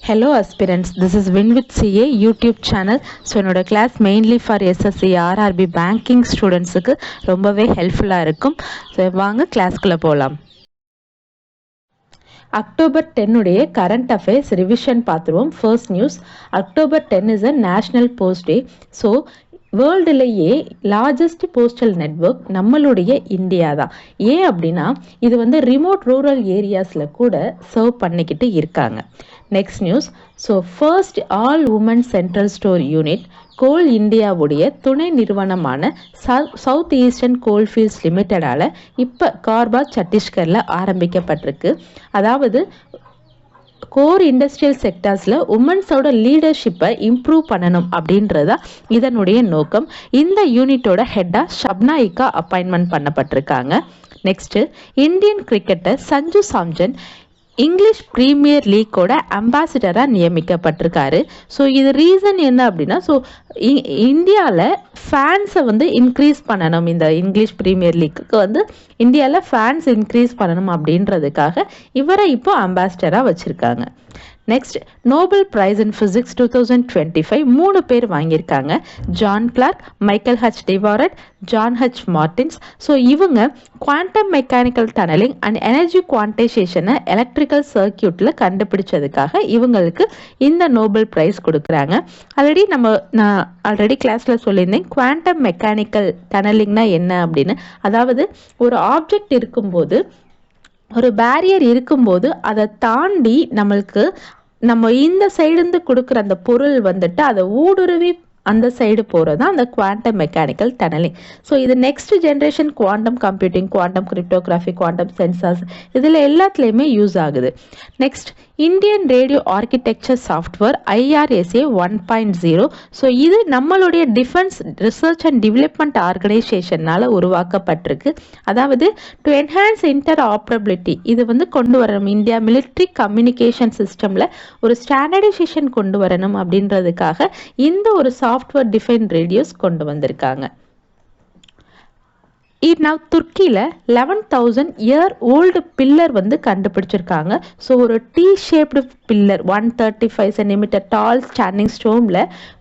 Hello aspirants, this is Win with CA YouTube channel. So என்னோட class mainly for SSC RRB banking studentsக்கு ரொம்பவே ஹெல்ப்ஃபுல்லாக இருக்கும். So வாங்க கிளாஸ்க்குள்ளே போகலாம். October 10 உடைய கரண்ட் அஃபேர்ஸ் ரிவிஷன் பார்த்துருவோம். First news, October 10 is a national post day. So வேர்ல்டுலேயே largest postal network நம்மளுடைய இந்தியா தான். ஏன் அப்படின்னா இது வந்து ரிமோட் ரூரல் ஏரியாஸில் கூட சர்வ் பண்ணிக்கிட்டு இருக்காங்க. Next news, so first all women central store unit coal இந்தியாவுடைய துணை நிறுவனமான சவுத் ஈஸ்டர்ன் கோல்ஃபீல்ட்ஸ் லிமிட்டடால் இப்போ கார்பா சத்தீஸ்கரில் ஆரம்பிக்கப்பட்டிருக்கு. அதாவது கோர் இண்டஸ்ட்ரியல் செக்டர்ஸில் உமன்ஸோட லீடர்ஷிப்பை இம்ப்ரூவ் பண்ணணும் அப்படின்றதா இதனுடைய நோக்கம். இந்த யூனிட்டோட ஹெட்டாக ஷப்னாயிக்கா அப்பாயின்மெண்ட் பண்ணப்பட்டிருக்காங்க. Next, Indian cricketer Sanju Samson English Premier லீக்கோட அம்பாசிடராக நியமிக்கப்பட்டிருக்காரு. ஸோ இது ரீசன் என்ன அப்படின்னா, ஸோ இந்தியாவில் ஃபேன்ஸை வந்து இன்க்ரீஸ் பண்ணணும், இந்த இங்கிலீஷ் ப்ரீமியர் லீக்கு வந்து இந்தியாவில் ஃபேன்ஸ் இன்க்ரீஸ் பண்ணணும் அப்படின்றதுக்காக இவரை இப்போ அம்பாசிடராக வச்சுருக்காங்க. Next, Nobel Prize in physics 2025 3 பேர் வாங்கியிருக்காங்க. John Clarke, Michael H Devoret, John H Martinis. So இவங்க quantum mechanical tunnelling and energy குவான்டைசேஷனை எலக்ட்ரிக்கல் சர்க்கியூட்டில் கண்டுபிடிச்சதுக்காக இவங்களுக்கு இந்த நோபல் ப்ரைஸ் கொடுக்குறாங்க. நான் ஆல்ரெடி கிளாஸில் சொல்லியிருந்தேன் குவாண்டம் மெக்கானிக்கல் டனலிங்னா என்ன அப்படின்னு. அதாவது ஒரு ஆப்ஜெக்ட் இருக்கும்போது, ஒரு பேரியர் இருக்கும்போது அதை தாண்டி நம்ம இந்த சைடுந்து கொடுக்குற அந்த பொருள் வந்துட்டு அதை ஊடுருவி அந்த சைடு போகிறது தான் அந்த குவாண்டம் மெக்கானிக்கல் டனலிங். ஸோ இது next generation quantum computing, quantum cryptography, quantum sensors இதில் எல்லாத்துலேயுமே யூஸ் ஆகுது. Next, Indian radio architecture software IRSA 1.0. So இது நம்மளுடைய டிஃபென்ஸ் ரிசர்ச் அண்ட் டெவலப்மெண்ட் ஆர்கனைசேஷனால் உருவாக்கப்பட்டிருக்கு. அதாவது டு என்ஹான்ஸ் இன்டர் ஆப்ரபிலிட்டி, இது வந்து கொண்டு வரணும், இந்தியா மிலிட்ரி கம்யூனிகேஷன் சிஸ்டமில் ஒரு ஸ்டாண்டர்டைசேஷன் கொண்டு வரணும் அப்படின்றதுக்காக இந்த ஒரு சாஃப்ட்வேர் டிஃபைன் ரேடியோஸ் கொண்டு வந்திருக்காங்க. துர்க்கியில் 11,000 இயர் ஓல்டு பில்லர் வந்து கண்டுபிடிச்சிருக்காங்க. ஸோ ஒரு டி ஷேப்டு பில்லர் 135 சென்டிமீட்டர் டால் ஸ்டாண்டிங் ஸ்டோனில்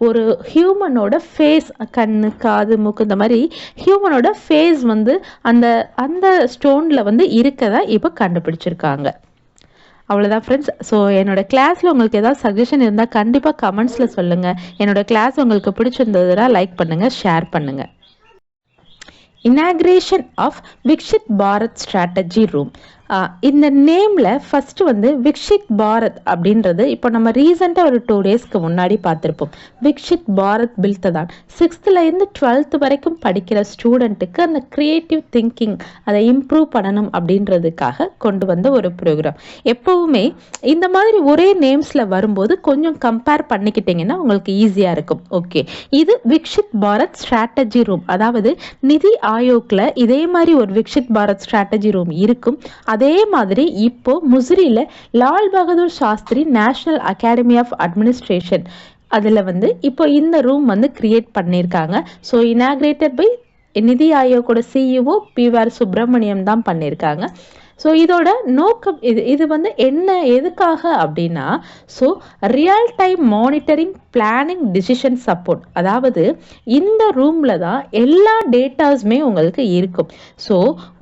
ஒரு ஹியூமனோட ஃபேஸ், கண்ணு, காது, மூக்கு, இந்த மாதிரி ஹியூமனோட ஃபேஸ் வந்து அந்த ஸ்டோனில் வந்து இருக்கதா இப்போ கண்டுபிடிச்சிருக்காங்க. அவ்வளோதான் ஃப்ரெண்ட்ஸ். ஸோ என்னோட கிளாஸில் உங்களுக்கு ஏதாவது சஜஷன் இருந்தால் கண்டிப்பாக கமெண்ட்ஸில் சொல்லுங்கள். என்னோட கிளாஸ் உங்களுக்கு பிடிச்சிருந்ததுன்னா லைக் பண்ணுங்கள், ஷேர் பண்ணுங்கள். Inauguration of Viksit Bharat strategy room. இந்த நேமில் ஃபஸ்ட்டு வந்து விக்ஷித் பாரத் அப்படின்றது இப்போ நம்ம ரீசெண்டாக ஒரு 2 டேஸ்க்கு முன்னாடி பார்த்துருப்போம். Viksit Bharat பில்ததான் 6th to 12th வரைக்கும் படிக்கிற ஸ்டூடெண்ட்டுக்கு அந்த க்ரியேட்டிவ் திங்கிங் அதை இம்ப்ரூவ் பண்ணணும் அப்படின்றதுக்காக கொண்டு வந்த ஒரு ப்ரோக்ராம். எப்போவுமே இந்த மாதிரி ஒரே நேம்ஸில் வரும்போது கொஞ்சம் கம்பேர் பண்ணிக்கிட்டிங்கன்னா உங்களுக்கு ஈஸியாக இருக்கும். ஓகே, இது விக்ஷித் பாரத் ஸ்ட்ராட்டஜி ரூம். அதாவது நிதி ஆயோக்கில் இதே மாதிரி ஒரு விக்ஷித் பாரத் ஸ்ட்ராட்டஜி ரூம் இருக்கும். அதே மாதிரி இப்போ முசிறியில் Lal Bahadur Shastri national academy of administration அதில் வந்து இப்போ இந்த ரூம் வந்து கிரியேட் பண்ணியிருக்காங்க. ஸோ இனாக்ரேட்டட் பை நிதி ஆயோகோட CEO PVR சுப்பிரமணியம் தான் பண்ணியிருக்காங்க. ஸோ இதோட நோக்கம் இது வந்து எதுக்காக அப்படின்னா, so real time monitoring, planning, decision support. அதாவது இந்த ரூமில் தான் எல்லா டேட்டாஸுமே உங்களுக்கு இருக்கும். ஸோ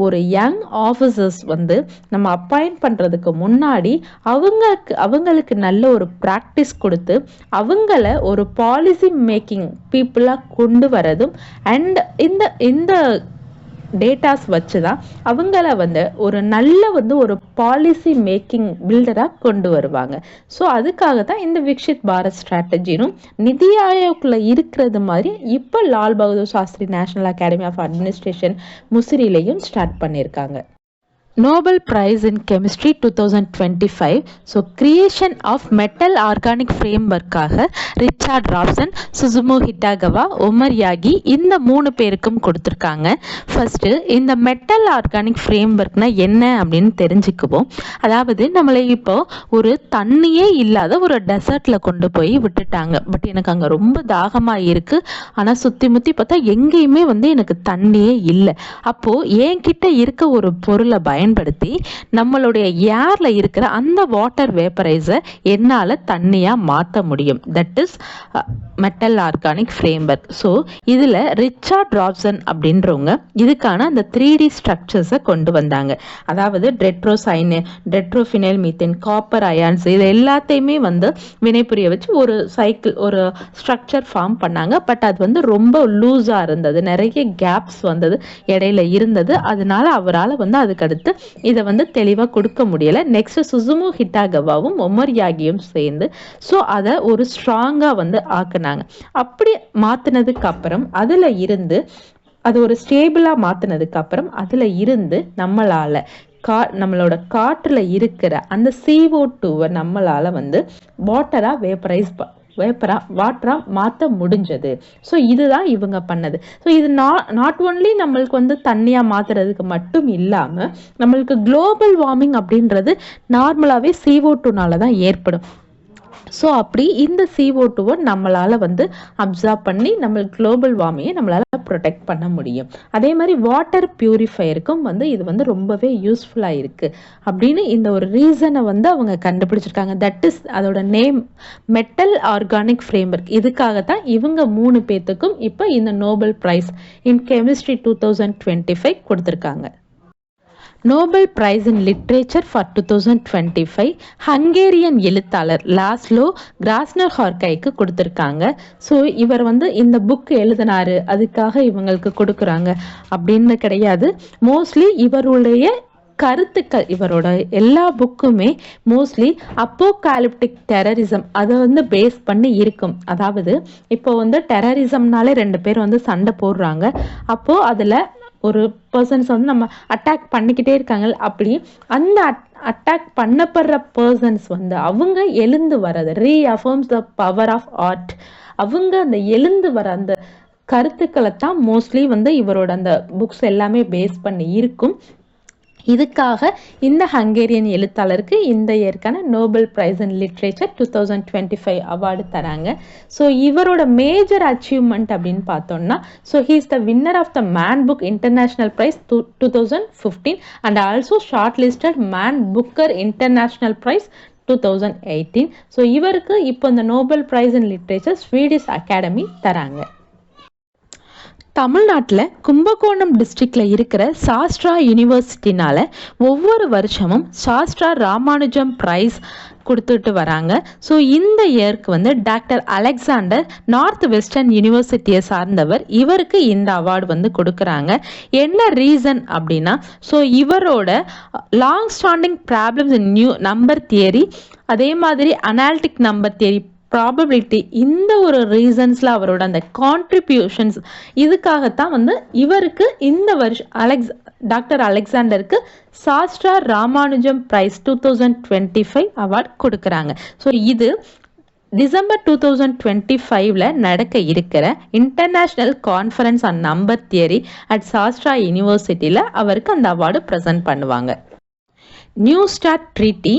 ஒரு யங் ஆஃபீஸர்ஸ் வந்து நம்ம அப்பாயிண்ட் பண்ணுறதுக்கு முன்னாடி அவங்களுக்கு நல்ல ஒரு ப்ராக்டிஸ் கொடுத்து அவங்கள ஒரு பாலிசி மேக்கிங் பீப்புளாக கொண்டு வரதும் அண்ட் இந்த டேட்டாஸ் வச்சு தான் அவங்கள வந்து ஒரு நல்ல வந்து ஒரு பாலிசி மேக்கிங் பில்டராக கொண்டு வருவாங்க. ஸோ அதுக்காக தான் இந்த விக்ஷித் பாரத் ஸ்ட்ராட்டஜினும் நிதி ஆயோக்கில் இருக்கிறது மாதிரி இப்போ Lal Bahadur Shastri national academy of administration முசிறிலையும் ஸ்டார்ட் பண்ணியிருக்காங்க. Nobel Prize in chemistry 2025. So creation of metal organic ஃப்ரேம்வொர்க்காக Richard Robson, Susumu Kitagawa, Omar Yaghi இந்த 3 பேருக்கும் கொடுத்துருக்காங்க. ஃபர்ஸ்ட்டு இந்த மெட்டல் ஆர்கானிக் ஃப்ரேம்வொர்க்னா என்ன அப்படின்னு தெரிஞ்சுக்குவோம். அதாவது நம்மளை இப்போ ஒரு தண்ணியே இல்லாத ஒரு டெசர்ட்டில் கொண்டு போய் விட்டுட்டாங்க. பட் எனக்கு அங்கே ரொம்ப தாகமாக இருக்குது, ஆனால் சுற்றி முற்றி பார்த்தா எங்கேயுமே வந்து எனக்கு தண்ணியே இல்லை. அப்போது என்கிட்ட இருக்க ஒரு பொருளை பயன்படுத்தி நம்மளுடைய ஏர்ல இருக்கிற அந்த வாட்டர் வேப்பரைஸை என்னால் தண்ணியாக மாற்ற முடியும். That is metal organic framework. So இதில் ரிச்சார்ட் ராப்சன் அப்படின்றவங்க இதுக்கான அந்த 3D ஸ்ட்ரக்சர்ஸை கொண்டு வந்தாங்க. அதாவது டெட்ரோஃபினைல் மீத்தேன், காப்பர் அயான்ஸ், இது எல்லாத்தையுமே வந்து வினைபுரிய வச்சு ஒரு சைக்கிள், ஒரு ஸ்ட்ரக்சர் ஃபார்ம் பண்ணாங்க. பட் அது வந்து ரொம்ப லூஸாக இருந்தது, நிறைய கேப்ஸ் வந்தது இடையில இருந்தது. அதனால அவரால் வந்து அதுக்கடுத்து இதை வந்து தெளிவாக கொடுக்க முடியலை. நெக்ஸ்ட் சுசுமு ஹிட்டாகவாவும் ஒமர்யாகியும் சேர்ந்து ஸோ அதை ஒரு ஸ்ட்ராங்காக வந்து ஆக்குனாங்க. அப்படி மாற்றினதுக்கு அப்புறம் அதில் இருந்து அது ஒரு ஸ்டேபிளாக மாற்றினதுக்கு அப்புறம் அதில் இருந்து நம்மளோட காற்றுல இருக்கிற அந்த CO2வை நம்மளால வந்து வாட்டரா மாற்ற முடிஞ்சது. ஸோ இதுதான் இவங்க பண்ணது. ஸோ இது நாட் ஒன்லி நம்மளுக்கு வந்து தண்ணியாக மாற்றுறதுக்கு மட்டும் இல்லாமல் நம்மளுக்கு குளோபல் வார்மிங் அப்படின்றது நார்மலாகவே CO2னால தான் ஏற்படும். ஸோ அப்படி இந்த CO2வை நம்மளால் வந்து அப்சார்ப் பண்ணி நம்மளுக்கு குளோபல் வார்மிங்கை நம்மளால் ப்ரொடெக்ட் பண்ண முடியும். அதே மாதிரி வாட்டர் பியூரிஃபையருக்கும் வந்து இது வந்து ரொம்பவே யூஸ்ஃபுல்லாக இருக்குது அப்படின்னு இந்த ஒரு ரீசனை வந்து அவங்க கண்டுபிடிச்சிருக்காங்க. தட் இஸ் அதோட நேம் மெட்டல் ஆர்கானிக் ஃப்ரேம்வொர்க். இதுக்காக தான் இவங்க 3 பேத்துக்கும் இப்போ இந்த நோபல் பிரைஸ் இன் கெமிஸ்ட்ரி 2025 கொடுத்துருக்காங்க. Nobel Prize in literature for 2025 Hungarian எழுத்தாளர் லாஸ்லோ கிராஸ்னர்-ஹார்கைக்கு கொடுத்துருக்காங்க. ஸோ இவர் வந்து இந்த புக் எழுதினாரு அதுக்காக இவங்களுக்கு கொடுக்குறாங்க அப்படின்னு கிடையாது. மோஸ்ட்லி இவருடைய கருத்துக்கள், இவரோட எல்லா புக்குமே மோஸ்ட்லி அப்போகாலிப்டிக் டெரரிசம் அதை வந்து பேஸ் பண்ணி இருக்கும். அதாவது இப்போ வந்து டெரரிசம்னாலே 2 பேர் வந்து சண்டை போடுறாங்க. அப்போ அதில் ஒரு பர்சன்ஸ் வந்து நம்ம அட்டாக் பண்ணிக்கிட்டே இருக்காங்க. அப்படி அந்த அட்டாக் பண்ணப்படுற பர்சன்ஸ் வந்து அவங்க எழுந்து வர்றது ரீஅஃபர்ம்ஸ் த பவர் ஆஃப் ஆர்ட். அவங்க அந்த எழுந்து வர அந்த கருத்துக்களை தான் மோஸ்ட்லி வந்து இவரோட அந்த புக்ஸ் எல்லாமே பேஸ் பண்ணி இருக்கும். இதுக்காக இந்த ஹங்கேரியன் எழுத்தாளருக்கு இந்த இயற்கான Nobel Prize in literature 2025 award தராங்க. ஸோ இவரோட மேஜர் அச்சீவ்மெண்ட் அப்படின்னு பார்த்தோம்னா, so he is the winner of the Man Book International Prize 2015 and also short listed Man Booker International Prize 2018. So இவருக்கு இப்போ இந்த Nobel Prize in literature Swedish Academy தராங்க. தமிழ்நாட்டில் கும்பகோணம் டிஸ்ட்ரிக்டில் இருக்கிற சாஸ்ட்ரா யூனிவர்சிட்டினால ஒவ்வொரு வருஷமும் சாஸ்ட்ரா ராமானுஜம் பிரைஸ் கொடுத்துட்டு வராங்க. ஸோ இந்த இயருக்கு வந்து டாக்டர் அலெக்சாண்டர் நார்த் வெஸ்டர்ன் யூனிவர்சிட்டியை சார்ந்தவர். இவருக்கு இந்த அவார்டு வந்து கொடுக்குறாங்க. என்ன ரீசன் அப்படின்னா, ஸோ இவரோட லாங் ஸ்டாண்டிங் ப்ராப்ளம்ஸ் இன் நம்பர் தியரி, அதே மாதிரி அனாலிட்டிக் நம்பர் தியரி, ப்ராபபிலிட்டி, இந்த ஒரு ரீசன்ஸில் அவரோட அந்த கான்ட்ரிபியூஷன்ஸ், இதுக்காகத்தான் வந்து இவருக்கு இந்த வருஷம் டாக்டர் அலெக்சாண்டருக்கு சாஸ்ட்ரா ராமானுஜம் பிரைஸ் 2025 அவார்ட் கொடுக்குறாங்க. ஸோ இது டிசம்பர் 2025 நடக்க இருக்கிற international conference on number theory at SASTRA யூனிவர்சிட்டியில் அவருக்கு அந்த அவார்டு ப்ரெசென்ட் பண்ணுவாங்க. நியூ ஸ்டார்ட் ட்ரீட்டி,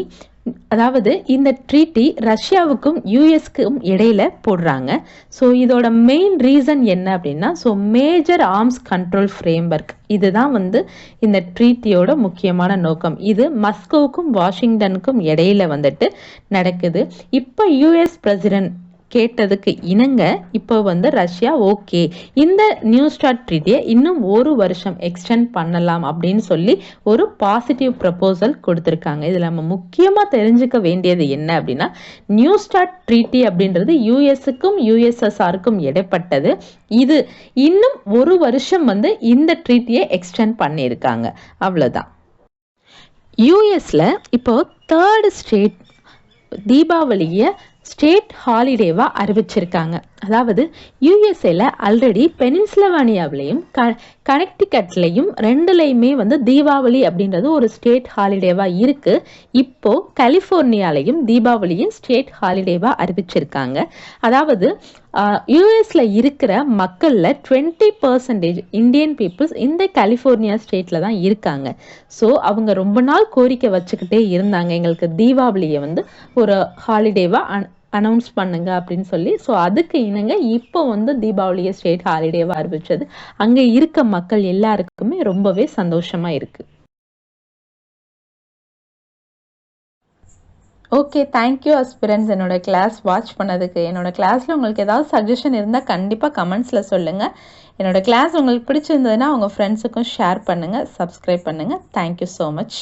அதாவது இந்த ட்ரீட்டி ரஷ்யாவுக்கும் யூஎஸ்க்கும் இடையில போடுறாங்க. ஸோ இதோட மெயின் ரீசன் என்ன அப்படின்னா, so major arms control framework, இதுதான் வந்து இந்த ட்ரீட்டியோட முக்கியமான நோக்கம். இது மாஸ்கோவுக்கும் வாஷிங்டனுக்கும் இடையில வந்துட்டு நடக்குது. இப்போ யூஎஸ் பிரசிடென்ட் கேட்டதுக்கு இணங்க இப்போ வந்து ரஷ்யா ஓகே இந்த நியூ ஸ்டார்ட் ட்ரீட்டியை இன்னும் 1 வருஷம் எக்ஸ்டெண்ட் பண்ணலாம் அப்படின்னு சொல்லி ஒரு பாசிட்டிவ் ப்ரப்போசல் கொடுத்துருக்காங்க. இதில் நம்ம முக்கியமாக தெரிஞ்சுக்க வேண்டியது என்ன அப்படின்னா, நியூ ஸ்டார்ட் ட்ரீட்டி அப்படின்றது யூஎஸ்க்கும் யூஎஸ்எஸ்ஆருக்கும் இடைப்பட்டது. இது இன்னும் 1 வருஷம் வந்து இந்த ட்ரீட்டியை எக்ஸ்டெண்ட் பண்ணியிருக்காங்க, அவ்வளோதான். யூஎஸ்ல இப்போ 3rd ஸ்டேட் தீபாவளியை ஸ்டேட் ஹாலிடேவா அறிவிச்சிருக்காங்க. அதாவது யூஎஸ்ஏல ஆல்ரெடி பெனின்சில்வேனியாவிலையும் கனெக்டிகட்லையும் 2லையுமே வந்து தீபாவளி அப்படின்றது ஒரு ஸ்டேட் ஹாலிடேவா இருக்கு. இப்போ கலிஃபோர்னியாலையும் தீபாவளியும் ஸ்டேட் ஹாலிடேவா அறிவிச்சிருக்காங்க. அதாவது யூஎஸ்ல இருக்கிற மக்கள்ல 20% இந்தியன் பீப்புள்ஸ் இந்த கலிஃபோர்னியா ஸ்டேட்ல தான் இருக்காங்க. ஸோ அவங்க ரொம்ப நாள் கோரிக்கை வச்சுக்கிட்டே இருந்தாங்க, எங்களுக்கு தீபாவளியை வந்து ஒரு ஹாலிடேவா அனௌன்ஸ் பண்ணுங்க அப்படின்னு சொல்லி. ஸோ அதுக்கு இணங்க இப்போ வந்து தீபாவளியை ஸ்டேட் ஹாலிடேவா அறிவிச்சது அங்கே இருக்க மக்கள் எல்லாருக்குமே ரொம்பவே சந்தோஷமா இருக்கு. ஓகே, தேங்க்யூ அஸ்பிரன்ஸ் என்னோட கிளாஸ் வாட்ச் பண்ணதுக்கு. என்னோட கிளாஸில் உங்களுக்கு ஏதாவது சஜஷன் இருந்தால் கண்டிப்பாக கமெண்ட்ஸில் சொல்லுங்கள். என்னோட கிளாஸ் உங்களுக்கு பிடிச்சிருந்ததுன்னா உங்கள் ஃப்ரெண்ட்ஸுக்கும் ஷேர் பண்ணுங்கள், சப்ஸ்கிரைப் பண்ணுங்கள். Thank you so much.